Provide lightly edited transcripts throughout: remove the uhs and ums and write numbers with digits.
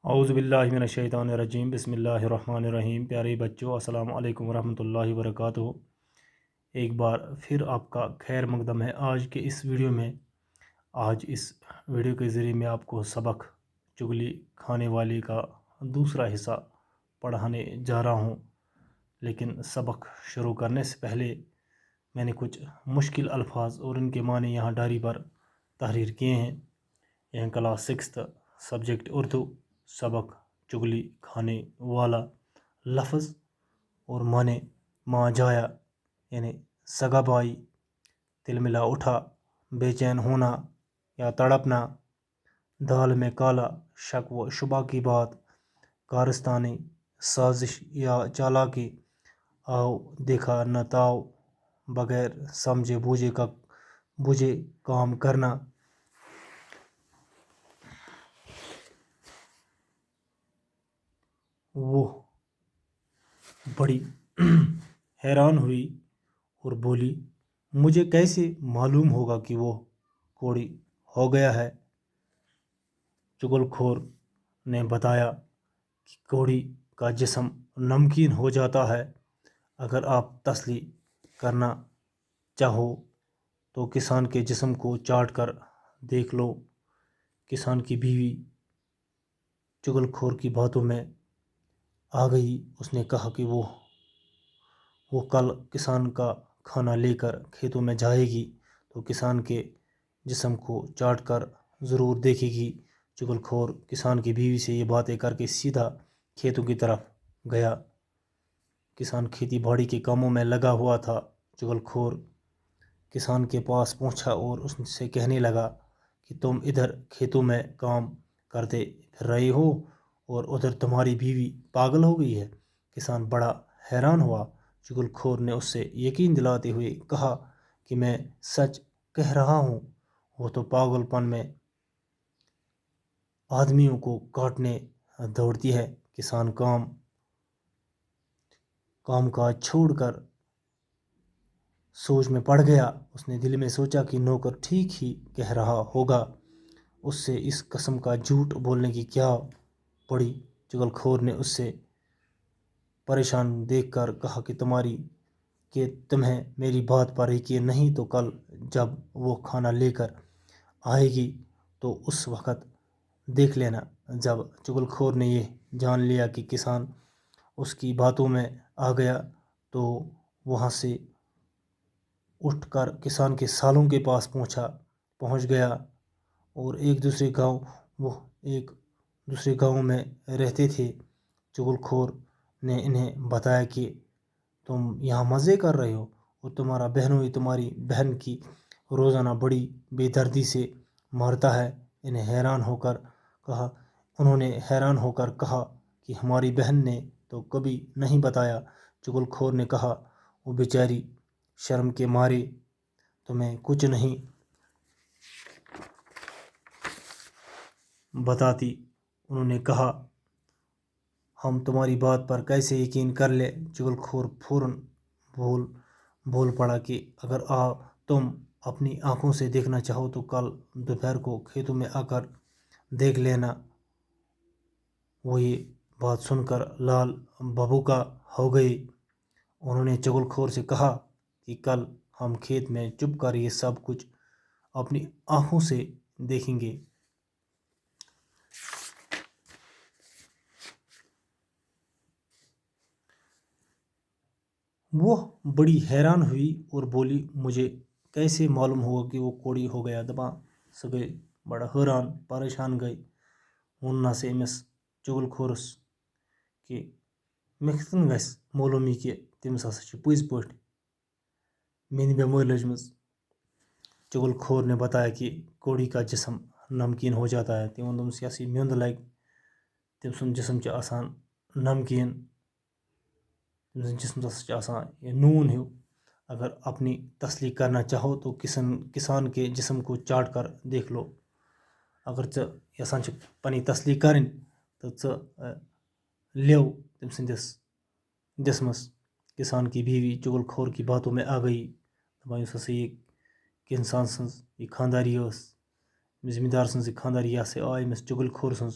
اعوذ باللہ من الشیطان الرجیم بسم اللہ الرحمن الرحیم۔ پیارے بچوں، السلام علیکم ورحمۃ اللہ وبرکاتہ۔ ایک بار پھر آپ کا خیر مقدم ہے آج کے اس ویڈیو میں۔ آج اس ویڈیو کے ذریعے میں آپ کو سبق چگلی کھانے والی کا دوسرا حصہ پڑھانے جا رہا ہوں، لیکن سبق شروع کرنے سے پہلے میں نے کچھ مشکل الفاظ اور ان کے معنی یہاں ڈائری پر تحریر کیے ہیں۔ یہ کلاس 6 سبجیکٹ اردو، سبق چگلی کھانے والا لفظ اور معنی: ماں جایا یعنی سگا بھائی، تل ملا اٹھا، بے چین ہونا یا تڑپنا، دال میں کالا، شک و شبہ کی بات، کارستانی، سازش یا چالاکی، آؤ دیکھا نہ تاؤ، بغیر سمجھے بوجھے کام کرنا۔ وہ بڑی حیران ہوئی اور بولی، مجھے کیسے معلوم ہوگا کہ وہ کوڑی ہو گیا ہے؟ چغل خور نے بتایا کہ کوڑی کا جسم نمکین ہو جاتا ہے۔ اگر آپ تسلی کرنا چاہو تو کسان کے جسم کو چاٹ کر دیکھ لو۔ کسان کی بیوی چغل خور کی باتوں میں آ گئی۔ اس نے کہا کہ وہ کل کسان کا کھانا لے کر کھیتوں میں جائے گی تو کسان کے جسم کو چاٹ کر ضرور دیکھے گی۔ چغل خور کسان کی بیوی سے یہ باتیں کر کے سیدھا کھیتوں کی طرف گیا۔ کسان کھیتی باڑی کے کاموں میں لگا ہوا تھا۔ چغل خور کسان کے پاس پہنچا اور اس سے کہنے لگا کہ تم ادھر کھیتوں میں کام کرتے پھر رہے ہو اور ادھر تمہاری بیوی پاگل ہو گئی ہے۔ کسان بڑا حیران ہوا۔ چغل خور نے اس سے یقین دلاتے ہوئے کہا کہ میں سچ کہہ رہا ہوں، وہ تو پاگل پن میں آدمیوں کو کاٹنے دوڑتی ہے۔ کسان کام کاج چھوڑ کر سوچ میں پڑ گیا۔ اس نے دل میں سوچا کہ نوکر ٹھیک ہی کہہ رہا ہوگا، اس سے اس قسم کا جھوٹ بولنے کی کیا پڑی۔ چغل خور نے اس سے پریشان دیکھ کر کہا کہ تمہیں میری بات پر یقین نہیں تو کل جب وہ کھانا لے کر آئے گی تو اس وقت دیکھ لینا۔ جب چغل خور نے یہ جان لیا کہ کسان اس کی باتوں میں آ گیا تو وہاں سے اٹھ کر کسان کے سالوں کے پاس پہنچ گیا اور ایک دوسرے گاؤں میں رہتے تھے۔ چغل خور نے انہیں بتایا کہ تم یہاں مزے کر رہے ہو اور تمہارا بہنوئی تمہاری بہن کی روزانہ بڑی بے دردی سے مارتا ہے۔ انہوں نے حیران ہو کر کہا کہ ہماری بہن نے تو کبھی نہیں بتایا۔ چغل خور نے کہا، وہ بیچاری شرم کے مارے تمہیں کچھ نہیں بتاتی۔ انہوں نے کہا، ہم تمہاری بات پر کیسے یقین کر لیں؟ چغل خور فوراً بول پڑا کہ اگر تم اپنی آنکھوں سے دیکھنا چاہو تو کل دوپہر کو کھیتوں میں آ کر دیکھ لینا۔ وہ یہ بات سن کر لال بھبوکا ہو گئے۔ انہوں نے چغل خور سے کہا کہ کل ہم کھیت میں چھپ کر یہ سب کچھ اپنی آنکھوں سے دیکھیں گے۔ وہ بڑی حیران ہوئی اور بولی، مجھے کیسے معلوم ہوگا کہ وہ کوڑی ہو گیا؟ دپان سہ گئی بڑا حیران پریشان گئی۔ ون سے امس چغل خورس کہ مے کتن گژھِ معلومی کہ تٔمِس ہسا چھِ پٔزۍ پٲٹھۍ میٛانہِ بٮ۪مٲرۍ لٔجمٕژ۔ چغل خور نے بتایا کہ کوڑی کا جسم نمکین ہو جاتا ہے۔ تٔمۍ ووٚن دوٚپمَس یۄس یہِ میوٚنٛد لگہِ تٔمۍ سُنٛد جسم چھُ آسان نمکین، تٔمۍ سٕنٛدِس جسمس ہسا چھُ آسان یہ نوٗن ہیوٗ۔ اگر اپنی تسلی کرنا چاہو تو کسان کے جسم کو چاٹ کر دیکھ لو۔ اگر ژٕ یژھان چھِ پنٕنۍ تسلی کرٕنۍ تو ژٕ لیو تٔمۍ سٕنٛدِس جسمس۔ کسان کی بیوی چغل خور کی باتوں میں آ گئی۔ دپان یُس ہسا یہ انسان سٕنٛز یہ خانداری ٲس، زمیٖندار سٕنٛز یہِ خانداری، یہِ ہسا آے أمِس چغل خور سٕنٛز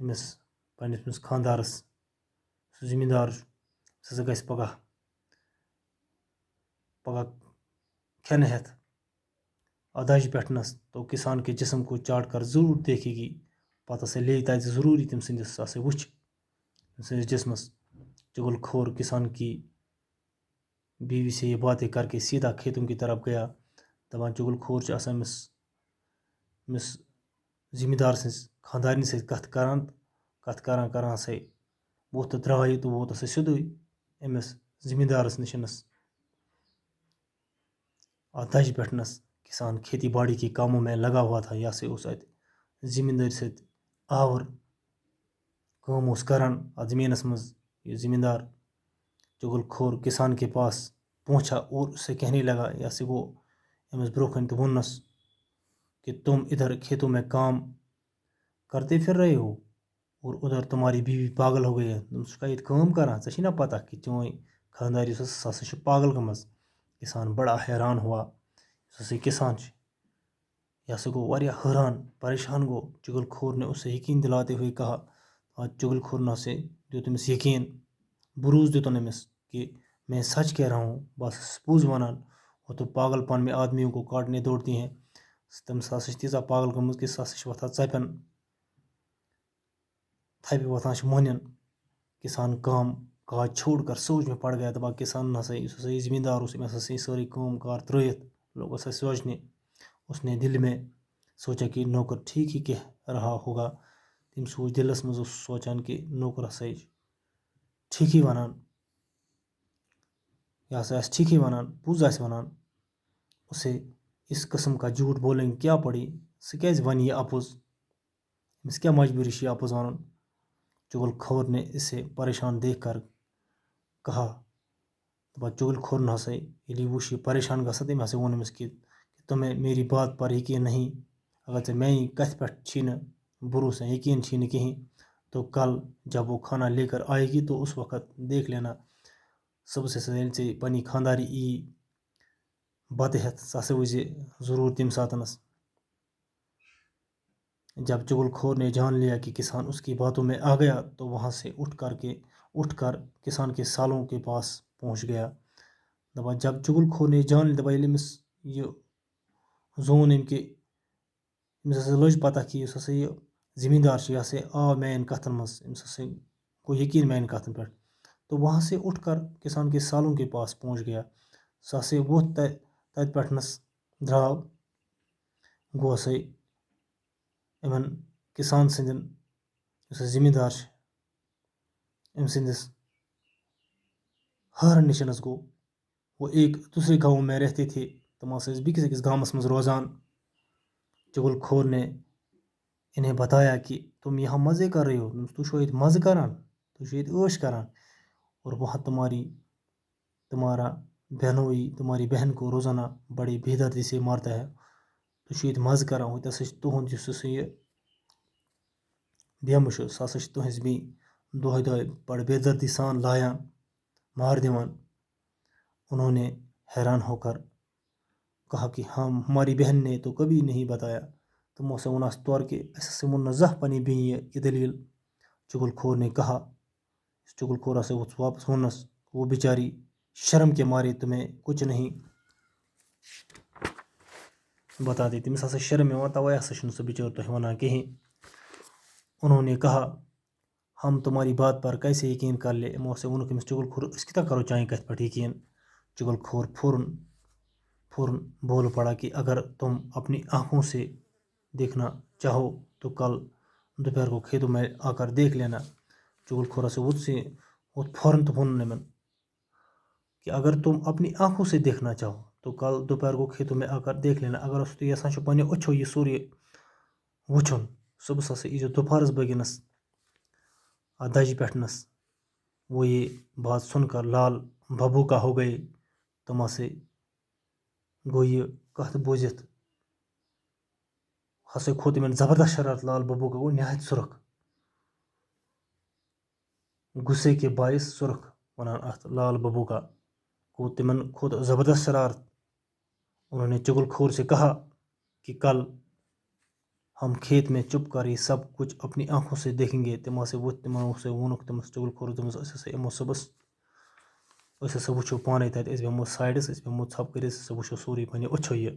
أمِس پنٛنِس خانٛدارس سُہ زٔمیٖندار سُہ ہسا گژھِ پگاہ کھٮ۪نہٕ ہٮ۪تھ دَجہِ پٮ۪ٹھنس تو کسان کے جسم کو چاٹ کر ضرور دیکھے گی پتہٕ ہسا لے تَتہِ ضروٗری تٔمۍ سٕنٛدِس سُہ ہسا وٕچھِ تٔمۍ سٕنٛدِس جسمس چغل خور کسان کی بیوی سے یہ باتیں کر کے سیدھا کھیتوں کی طرف گیا دپان چغل خور چھُ آسان أمِس زٔمیٖندار سٕنٛز خانٛدارنہِ سۭتۍ کتھ کران ہسا ووٚتھ تہٕ درٛاو تہٕ ووت ہسا سیوٚدُے أمِس زٔمیٖندارس نِشنس دَجہِ پٮ۪ٹھنس کسان کھیتی باڑی کے کاموں میں لگا ہوا تھا. یہِ ہسا اوس اتہِ زٔمیٖندٲری سۭتۍ آوُر کٲم اوس کران اتھ زٔمیٖنس منٛز. یہ زٔمیٖندار چغل خور کسان کے پاس پہنچا اور اسے کہنے لگا یہ ہسا گوٚو أمِس برونٛہہ کَنہِ تہٕ ووٚننس کہ تم ادھر کھیتوں میں کام کرتے پھر رہے ہو اور ادھر تمہاری بیوی پاگل ہو گئی ہے. ژٕ چھُکھا ییٚتہِ کٲم کران ژےٚ چھے نا پتہ کہ چٲنۍ خانٛداری یۄس سۄ ہسا چھِ پاگل گٔمٕژ. کسان بڑا حیران ہوا. یُس ہسا یہِ کسان چھُ یہ ہسا گوٚو واریاہ حٲران پریشان گوٚو. چغل خور نے اسے یقین دلاتے ہوئے کہا. چغل خور نے سے دیُت أمِس یقین بروز دیُتن أمِس کہ میں سچ کہہ رہا ہوں بس پوٚز ونان وہ تو پاگل پن میں آدمیوں کو کاٹنے دوڑتی ہیں. تٔمِس ہسا چھِ تیٖژاہ پاگل گٔمٕژ کہ سۄ ہسا چھِ وۄتھان ژپٮ۪ن تھپہِ وۄتھان چھِ مۄنٮ۪ن. کسان کام کاج چھوڑ کر سوچ میں پڑ گیا. دپان کسان ہسا یُس ہسا یہِ زٔمیٖندار اوس أمۍ ہسا یہِ سٲرٕے کٲم کار ترٲیِتھ لوگ ہسا سوچنے. اس نے دل میں سوچا کہ نوکر ٹھیک ہی کہہ رہا ہوگا. تٔمۍ سوچ دلس منٛز اوس سونچان کہ نوکر ہسا چھِ ٹھیکھٕے ونان. یہ ہسا آسہِ ٹھیکھٕے ونان پوٚز آسہِ ونان. اسے اس قسم کا جھوٹ بولنے کی کیا پڑی. سُہ کیازِ ونہِ یہِ اپُز. أمِس کیٛاہ مجبوٗری چھِ یہِ اپُز ونُن. چغل خور نے اسے پریشان دیکھ کر کہا. دپان چغل خور نے ہسا ییٚلہِ یہِ وٕچھ یہِ پریشان گژھان تٔمۍ ہسا ووٚن أمِس کہ تمہیں میری بات پر یقین نہیں. اگر ژےٚ میانہِ کتھِ پٮ۪ٹھ چھی نہٕ بھروسہ یقین چھی نہٕ کِہیٖنۍ تو کل جب وہ کھانا لے کر آئے گی تو اس وقت دیکھ لینا. صبحس ہسا ییٚلہِ ژےٚ پننی خانٛداری ای بتہٕ ہٮ۪تھ ژٕ ہسا وٕچھزِ ضروٗر تمہِ ساتنس. جب چغل خور نے جان لیا کہ کسان اس کی باتوں میں آ گیا تو وہاں سے اٹھ کر کسان کے سالوں کے پاس پہنچ گیا. دپان جب چغل خور نے جان لیا دپان ییٚلہِ أمِس یہِ زون أمۍ کہ أمِس ہسا لٔج پتہ کہ یُس ہسا یہِ زٔمیٖندار چھُ یہِ ہسا آو میانٮ۪ن کتھن منٛز. أمِس ہسا گوٚو یقین میانہِ کتھن پٮ۪ٹھ. تو وہاں سے اٹھ کر کسان کے سالوں کے پاس پہنچ گیا. سُہ ہسا ووٚتھ تتہِ پٮ۪ٹھنس درٛاو گوٚو ہسا یِمن کسان سٕنٛدٮ۪ن یُس ہسا زٔمیٖندار چھُ أمۍ سٕنٛدِس ہارن نِشنس گوٚو. وہ ایک دوسرے گاؤں میں رہتے تھے. تِم ہسا ٲسۍ بیٚکِس أکِس گامس منٛز روزان. چغل خور نے انہیں بتایا کہ تم یہاں مزے کر رہے ہو. تُہۍ چھُوا ییٚتہِ مزٕ کران تُہۍ چھُو ییٚتہِ عٲش کران اور وہاں تمہارا بہنوئی تمہاری بہن کو روزانہ بڑی بے دردی سے مارتا ہے. تُہۍ چھُو ییٚتہِ مزٕ کران ہوٚتہِ ہسا چھِ تُہُنٛد یُس ہسا یہِ بیمہٕ چھُ سُہ ہسا چھِ تُہنٛزِ بیٚنہِ دۄہے دۄہے بڑٕ بے دردی سان لایان مار دِوان. انہوں نے حیران ہو کر کہا کہ ہماری بہن نے تو کبھی نہیں بتایا. تمو ہسا ووٚننس تورٕ کہ اَسہِ ہسا ووٚن نہٕ زانٛہہ پننہِ بیٚنہِ یہِ دٔلیٖل. چغل خور نے کہا. چغل خور ہسا ووٚتھ واپس ووٚننس وہ بیچاری شرم کے مارے تمہیں کچھ نہیں بتاتے. تٔمِس ہسا شرم یِوان توے ہسا چھُنہٕ سُہ بِچور تۄہہِ ونان کِہیٖنۍ. انہوں نے کہا ہم تمہاری بات پر کیسے یقین کر لے. یِمو ہسا ووٚنُکھ أمِس چغل خور أسۍ کیٛاہ کرو چانہِ کتھِ پٮ۪ٹھ یقین. چغل خور فوراً بول پڑا کہ اگر تم اپنی آنکھوں سے دیکھنا چاہو تو کل دوپہر کو کھیتوں میں آ کر دیکھ لینا. چغل خور ہسا ووٚتھ فوراً تہٕ ووٚن یِمن کہ اگر تم اپنی آنکھوں سے دیکھنا چاہو تو کل دوپہر کو کھیتوں میں آ کر دیکھ لینا. اگر تُہۍ یژھان چھِو پننیو أچھو یہِ سورُے وٕچھُن صبحس ہسا ییٖزیو دُپہرس بٲگِنس دَجہِ پٮ۪ٹھنس. وہ یہ بات سن کر لال بھبوکا ہو گئے. تم ہسا گوٚو یہِ کتھ بوٗزِتھ ہسا کھوٚت یِمن زبردست شرارت. لال بھبوکا گوٚو نہایت سُرخ غصے کے باعث سُرخ. ونان اتھ لال ببو کا کو تمن خود زبردست شرارت. انہوں نے چغل خور سے کہا کہ کل ہم کھیت میں چپ کر یہ سب کچھ اپنی آنکھوں سے دیکھیں گے. تمو سے وونک تمس چغل خور دمس اس امو صبس اس ہسا وچھو پانے تت اس بیمو سائڈس اس بیمو ژھپ کر اس وچھو سوری پنہ اچھو یہ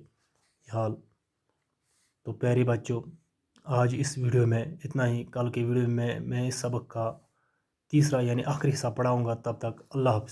حال. تو پیارے بچوں آج اس ویڈیو میں اتنا ہی. کل کے ویڈیو میں اس سبق کا تیسرا یعنی آخری حصہ پڑھاؤں گا. تب تک اللہ حافظ.